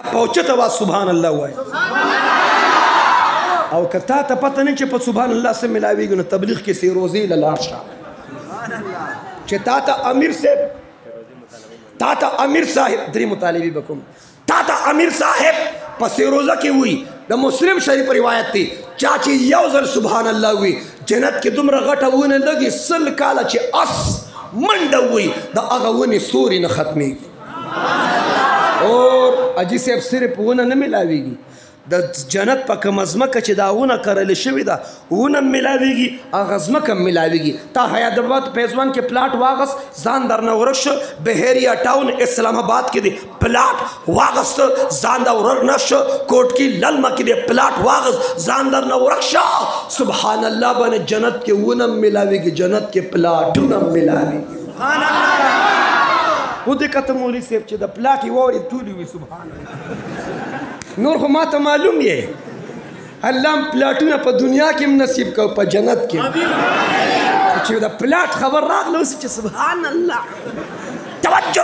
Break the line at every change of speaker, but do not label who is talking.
پوچت आवाज سبحان الله وای او کتا ته پته نه چې په سبحان الله سره ملاویږي نو تبلیغ کې سی روزي لاله شه چې تا ته امیر صاحب درې مطالبه بکم تا ته امیر صاحب په سی روزه کې وي د مسلم شریف روایت دی چا چې یو ځل سبحان الله وي جنت کې دومره غټه ونه لګي سل کاله چې اس منډه وي د هغه ونې سوري نه ختمېږي اور اجي صاحب صرف ونه نه ملاویږي د جنت په کومه ځمکه چې دا ونه کرل شوې ده ونه ملاویږي هغه ځمکه ملاویږي تا حیدرآباد پیزوان کې پلاټ واغس ځان درنه ورک شو بهریا ټاون اسلام آباد کې دی پلاټ واغست ځان دا ورک نه شو کوټ کې للمه کې دی پلاټ واغس ځان درنه ورک شو سبحان الله باندې جنت کې ونه ملاویږي جنت کې پلاټونه ملاویږي سبحان الله و دې کته مولوی صاحب چې د پلاټ ووري ټولې وي سبحان الله نور خو ماته معلوم یې الله پلاټونه په دنیا کې نصیب کو په جنت کې چې د پلاټ خبر راغله اوس چې سبحان الله توجه